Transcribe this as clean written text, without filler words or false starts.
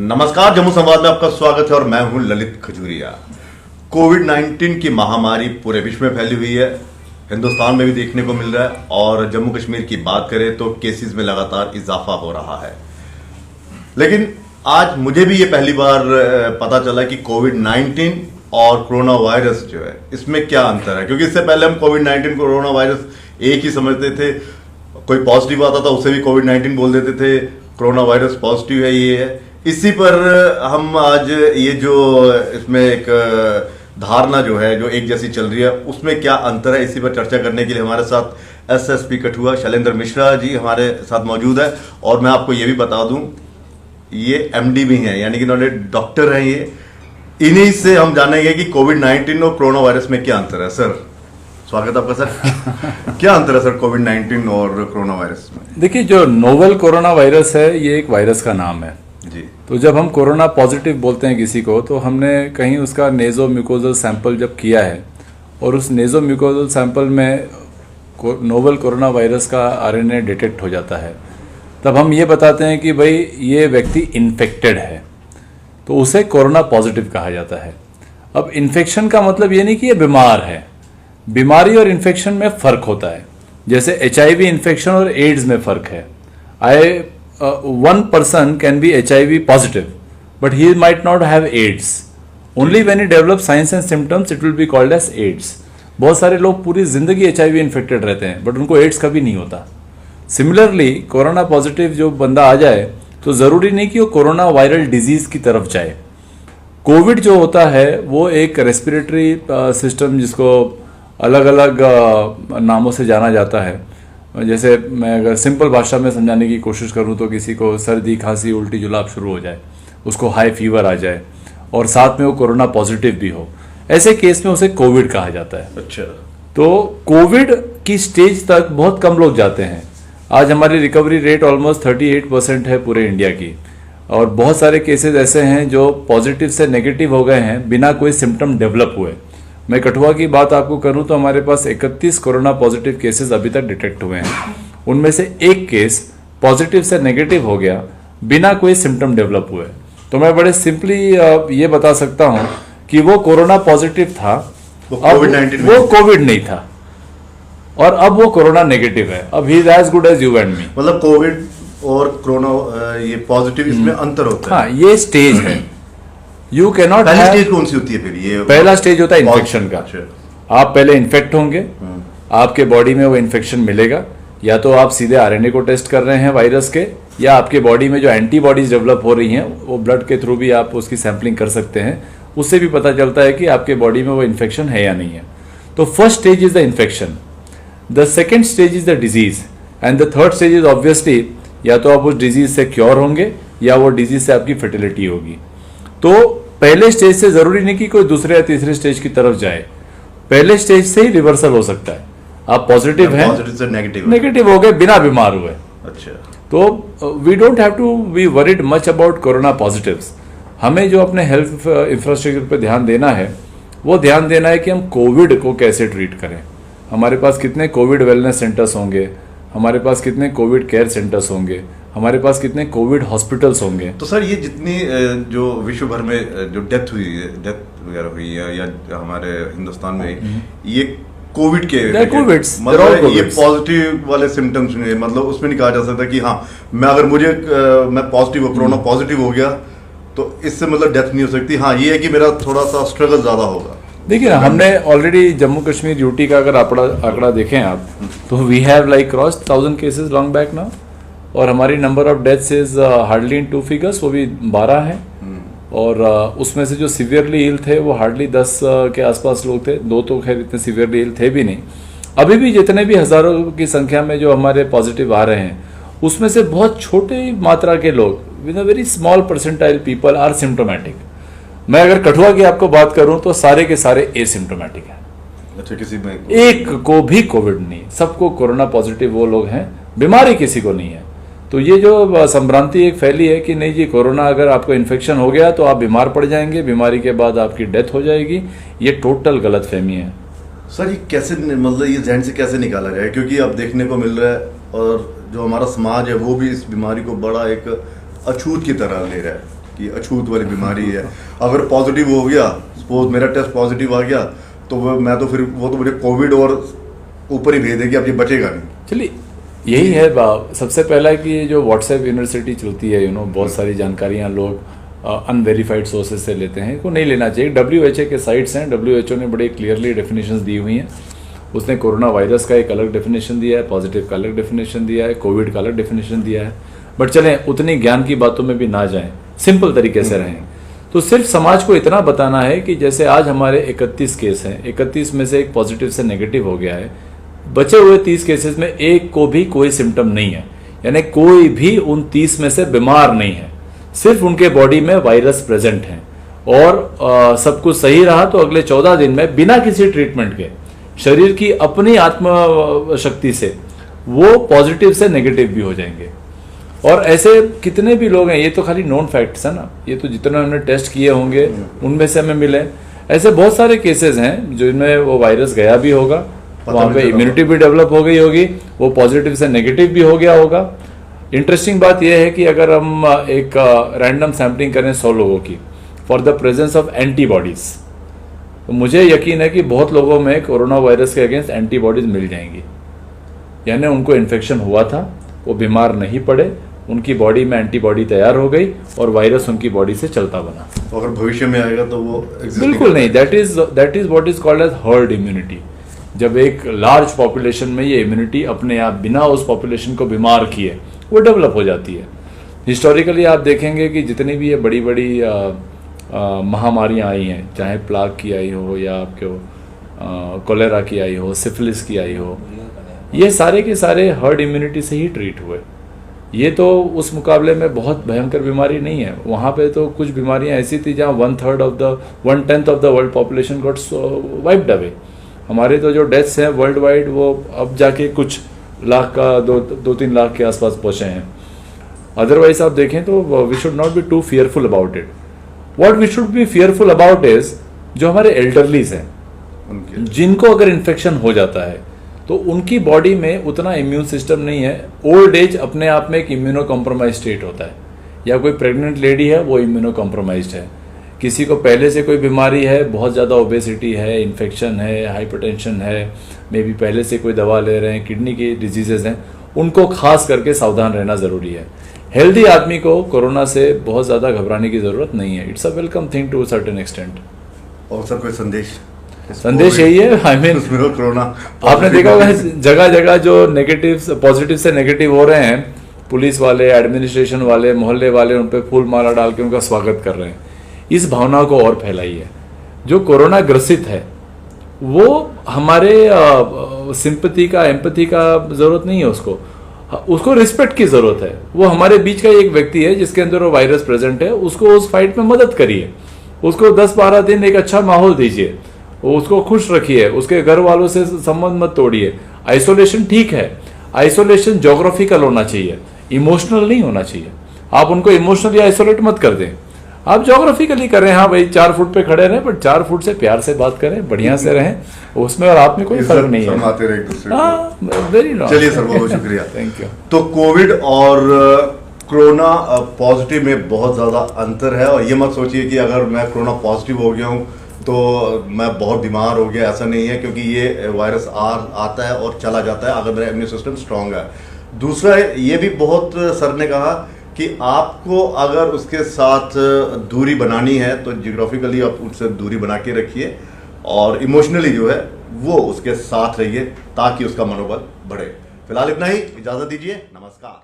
नमस्कार, जम्मू संवाद में आपका स्वागत है और मैं हूं ललित खजूरिया। कोविड-19 की महामारी पूरे विश्व में फैली हुई है, हिंदुस्तान में भी देखने को मिल रहा है और जम्मू कश्मीर की बात करें तो केसेस में लगातार इजाफा हो रहा है। लेकिन आज मुझे भी ये पहली बार पता चला कि कोविड-19 और कोरोना वायरस जो है इसमें क्या अंतर है, क्योंकि इससे पहले हम कोविड-19 कोरोना वायरस एक ही समझते थे। कोई पॉजिटिव आता था उसे भी कोविड-19 बोल देते थे, कोरोना वायरस पॉजिटिव है, ये है। इसी पर हम आज ये जो इसमें एक धारणा जो है जो एक जैसी चल रही है उसमें क्या अंतर है, इसी पर चर्चा करने के लिए हमारे साथ एसएसपी कठुआ शैलेंद्र मिश्रा जी हमारे साथ मौजूद है। और मैं आपको ये भी बता दूं, ये एमडी भी हैं, यानी कि इन्होंने डॉक्टर हैं। ये इन्हीं से हम जानेंगे कि कोविड-19 और कोरोना वायरस में क्या अंतर है। सर स्वागत आपका। सर क्या अंतर है सर कोविड-19 और कोरोना वायरस में? देखिए, जो नोवेल कोरोना वायरस है ये एक वायरस का नाम है जी। तो जब हम कोरोना पॉजिटिव बोलते हैं किसी को, तो हमने कहीं उसका नेजो म्यूकोजल सैंपल जब किया है और उस नेजो म्यूकोजल सैंपल में नोवेल कोरोना वायरस का आरएनए डिटेक्ट हो जाता है, तब हम ये बताते हैं कि भाई ये व्यक्ति इन्फेक्टेड है, तो उसे कोरोना पॉजिटिव कहा जाता है। अब इन्फेक्शन का मतलब ये नहीं कि ये बीमार है, बीमारी और इन्फेक्शन में फर्क होता है। जैसे HIV इन्फेक्शन और एड्स में फर्क है। One person can be HIV positive, but he might not have AIDS. Only when he develops signs and symptoms, it will be called as AIDS. बहुत सारे लोग पूरी जिंदगी HIV इन्फेक्टेड रहते हैं, बट उनको एड्स कभी नहीं होता। सिमिलरली कोरोना पॉजिटिव जो बंदा आ जाए तो जरूरी नहीं कि वो कोरोना वायरल डिजीज की तरफ जाए। कोविड जो होता है वो एक रेस्पिरेटरी सिस्टम, जिसको अलग अलग नामों से जाना जाता है। जैसे मैं अगर सिंपल भाषा में समझाने की कोशिश करूं तो किसी को सर्दी, खांसी, उल्टी, जुलाब शुरू हो जाए, उसको हाई फीवर आ जाए और साथ में वो कोरोना पॉजिटिव भी हो, ऐसे केस में उसे कोविड कहा जाता है। अच्छा। तो कोविड की स्टेज तक बहुत कम लोग जाते हैं। आज हमारी रिकवरी रेट ऑलमोस्ट 38% है पूरे इंडिया की, और बहुत सारे केसेस ऐसे हैं जो पॉजिटिव से नेगेटिव हो गए हैं बिना कोई सिम्टम डेवलप हुए। मैं कठुआ की बात आपको करूं तो हमारे पास 31 कोरोना पॉजिटिव केसेस अभी तक डिटेक्ट हुए हैं। उनमें से एक केस पॉजिटिव से नेगेटिव हो गया बिना कोई सिम्टम डेवलप हुए। तो मैं बड़े सिंपली ये बता सकता हूं कि वो कोरोना पॉजिटिव था, वो कोविड नहीं था, और अब वो कोरोना नेगेटिव है। अब he is as good as you and me. मतलब कोविड और कोरोना ये पॉजिटिव, इसमें अंतर होता है। हाँ, ये स्टेज है। You can not. पहली स्टेज कौन सी होती है फिर? ये पहला स्टेज होता है इन्फेक्शन का। आप पहले इन्फेक्ट होंगे, आपके बॉडी में वो इन्फेक्शन मिलेगा, या तो आप सीधे आरएनए को टेस्ट कर रहे हैं वायरस के, या आपके बॉडी में जो एंटीबॉडीज डेवलप हो रही हैं वो ब्लड के थ्रू भी आप उसकी सैंपलिंग कर सकते हैं। उससे भी पता चलता है कि आपके बॉडी में वो इन्फेक्शन है या नहीं है। तो first stage is the infection, the second stage is the disease, and the third stage is obviously या तो आप उस डिजीज से क्योर होंगे या वो डिजीज से आपकी फर्टिलिटी होगी। तो पहले स्टेज से जरूरी नहीं कि कोई दूसरे या तीसरे स्टेज की तरफ जाए, पहले स्टेज से ही रिवर्सल हो सकता है। आप पॉजिटिव हैं, नेगेटिव हो गए बिना बीमार हुए। अच्छा। तो we don't have to be worried much about corona positives. हमें जो अपने हेल्थ इंफ्रास्ट्रक्चर पर ध्यान देना है वो ध्यान देना है कि हम कोविड को कैसे ट्रीट करें। हमारे पास कितने कोविड वेलनेस सेंटर्स होंगे, हमारे पास कितने कोविड केयर सेंटर्स होंगे, हमारे पास कितने कोविड हॉस्पिटल्स होंगे। तो सर ये जितनी जो विश्व भर में जो डेथ वगैरह हुई है या हमारे हिंदुस्तान में, ये कोविड के मतलब ये पॉजिटिव वाले सिम्टम्स नहीं, मतलब उसमें नहीं कहा जा सकता कि हाँ मैं अगर मैं पॉजिटिव कोरोना पॉजिटिव हो गया तो इससे मतलब डेथ नहीं हो सकती। हाँ ये है कि मेरा थोड़ा सा स्ट्रगल ज्यादा होगा। देखिए ना, हमने ऑलरेडी जम्मू कश्मीर यूटी का अगर आंकड़ा देखें आप, तो we have like cross 1000 cases long back now, और हमारी number of deaths is hardly in 2 figures, वो भी 12 है। और उसमें से जो सीवियरली इल थे वो हार्डली 10 के आसपास लोग थे। 2 तो खैर इतने सीवियरली इल थे भी नहीं। अभी भी जितने भी हजारों की संख्या में जो हमारे पॉजिटिव आ रहे हैं, उसमें से बहुत छोटी मात्रा के लोग, with a very small percentile people are symptomatic. मैं अगर कठुआ की आपको बात करूं तो सारे के सारे एसिम्टोमेटिक हैं। अच्छा, किसी में एक को भी कोविड नहीं, सबको कोरोना पॉजिटिव वो लोग हैं, बीमारी किसी को नहीं है। तो ये जो संभ्रांति एक फैली है कि नहीं जी कोरोना अगर आपको इन्फेक्शन हो गया तो आप बीमार पड़ जाएंगे, बीमारी के बाद आपकी डेथ हो जाएगी, ये टोटल गलतफहमी है। सर ये कैसे, मतलब ये जहन से कैसे निकाला जाए? क्योंकि अब देखने को मिल रहा है और जो हमारा समाज है वो भी इस बीमारी को बड़ा एक अछूत की तरह ले रहा है। कि अछूत वाली बीमारी है, अगर पॉजिटिव हो गया, सपोज मेरा टेस्ट पॉजिटिव आ गया तो मैं तो फिर वो तो मुझे कोविड और ऊपर ही भेज देगी, अब ये बचेगा नहीं। चलिए यही है सबसे पहला कि जो व्हाट्सएप यूनिवर्सिटी चलती है बहुत सारी जानकारियां लोग अनवेरीफाइड सोर्सेज से लेते हैं, को नहीं लेना चाहिए। WHO के साइट्स हैं, WHO ने बड़े क्लियरली डेफिनेशंस दी हुई हैं। उसने कोरोना वायरस का एक अलग डेफिनेशन दिया है, पॉजिटिव का अलग डेफिनेशन दिया है, कोविड का अलग डेफिनेशन दिया है। बट चलें उतनी ज्ञान की बातों में भी ना जाएं, सिंपल तरीके से रहें। तो सिर्फ समाज को इतना बताना है कि जैसे आज हमारे 31 केस हैं, 31 में से एक पॉजिटिव से नेगेटिव हो गया है, बचे हुए 30 केसेस में एक को भी कोई सिम्टम नहीं है, यानी कोई भी उन 30 में से बीमार नहीं है, सिर्फ उनके बॉडी में वायरस प्रेजेंट है और सब कुछ सही रहा तो अगले 14 दिन में बिना किसी ट्रीटमेंट के शरीर की अपनी आत्म शक्ति से वो पॉजिटिव से नेगेटिव भी हो जाएंगे। और ऐसे कितने भी लोग हैं, ये तो खाली नोन फैक्ट्स है ना, ये तो जितने हमने टेस्ट किए होंगे उनमें से हमें मिले, ऐसे बहुत सारे केसेस हैं जिनमें वो वायरस गया भी होगा, वहां पे इम्यूनिटी भी डेवलप हो गई होगी, वो पॉजिटिव से नेगेटिव भी हो गया होगा। इंटरेस्टिंग बात यह है कि अगर हम एक रैंडम सैम्पलिंग करें 100 लोगों की for the presence of antibodies, तो मुझे यकीन है कि बहुत लोगों में कोरोना वायरस के अगेंस्ट एंटीबॉडीज मिल जाएंगी, यानी उनको इन्फेक्शन हुआ था, वो बीमार नहीं पड़े, उनकी बॉडी में एंटीबॉडी तैयार हो गई और वायरस उनकी बॉडी से चलता बना। तो अगर भविष्य में आएगा तो वो बिल्कुल नहीं, that is what is called as herd immunity. जब एक लार्ज पॉपुलेशन में ये इम्यूनिटी अपने आप बिना उस पॉपुलेशन को बीमार किए वो डेवलप हो जाती है। हिस्टोरिकली आप देखेंगे कि जितनी भी ये बड़ी बड़ी महामारियां आई हैं, चाहे प्लाग की आई हो या आपके कोलेरा की आई हो, सिफिलिस की आई हो, ये सारे के सारे हर्ड इम्यूनिटी से ही ट्रीट हुए। ये तो उस मुकाबले में बहुत भयंकर बीमारी नहीं है। वहाँ पे तो कुछ बीमारियां ऐसी थी जहाँ 1/10 of the world population got wiped away. हमारे तो जो डेथ्स हैं वर्ल्ड वाइड वो अब जाके कुछ लाख का 2-3 लाख के आसपास पहुँचे हैं। अदरवाइज आप देखें तो we should not be too fearful about it. What we should be fearful about is जो हमारे एल्डरलीज हैं, जिनको अगर इन्फेक्शन हो जाता है तो उनकी बॉडी में उतना इम्यून सिस्टम नहीं है। ओल्ड एज अपने आप में एक इम्यूनो कॉम्प्रोमाइज स्टेट होता है, या कोई प्रेग्नेंट लेडी है वो इम्यूनो कॉम्प्रोमाइज्ड है, किसी को पहले से कोई बीमारी है, बहुत ज़्यादा ओबेसिटी है, इन्फेक्शन है, हाइपरटेंशन है, मे बी पहले से कोई दवा ले रहे हैं, किडनी की डिजीजेज हैं, उनको खास करके सावधान रहना ज़रूरी है। हेल्दी आदमी को कोरोना से बहुत ज़्यादा घबराने की ज़रूरत नहीं है। It's a welcome thing to a certain extent. और सर कोई संदेश यही है, आई मीन कोरोना आपने देखा होगा जगह जगह जो नेगेटिव पॉजिटिव से नेगेटिव हो रहे हैं, पुलिस वाले, एडमिनिस्ट्रेशन वाले, मोहल्ले वाले उन पे फूल माला डाल के उनका स्वागत कर रहे हैं। इस भावना को और फैलाइए। जो कोरोना ग्रसित है वो हमारे सिंपैथी का, एम्पैथी का जरूरत नहीं है, उसको रिस्पेक्ट की जरूरत है। वो हमारे बीच का एक व्यक्ति है जिसके अंदर वो वायरस प्रेजेंट है, उसको उस फाइट में मदद करिए, उसको 10-12 दिन एक अच्छा माहौल दीजिए, उसको खुश रखिए, उसके घर वालों से संबंध मत तोड़िए। आइसोलेशन ठीक है, आइसोलेशन ज्योग्राफिकल होना चाहिए, इमोशनल नहीं होना चाहिए। आप उनको इमोशनली आइसोलेट मत कर दें, आप ज्योग्राफिकली करें। हाँ भाई 4 फुट पे खड़े रहें, बट 4 फुट से प्यार से बात करें, बढ़िया से रहें, उसमें और आप में कोई फर्क नहीं है। वेरी चलिए सर, बहुत शुक्रिया, थैंक यू। तो कोविड और कोरोना पॉजिटिव में बहुत ज्यादा अंतर है, और ये मत सोचिए कि अगर मैं कोरोना पॉजिटिव हो गया हूँ तो मैं बहुत बीमार हो गया, ऐसा नहीं है, क्योंकि ये वायरस आता है और चला जाता है अगर मेरा इम्यून सिस्टम स्ट्रांग है। दूसरा ये भी बहुत सर ने कहा कि आपको अगर उसके साथ दूरी बनानी है तो जियोग्राफिकली आप उससे दूरी बना के रखिए, और इमोशनली जो है वो उसके साथ रहिए ताकि उसका मनोबल बढ़े। फिलहाल इतना ही, इजाजत दीजिए, नमस्कार।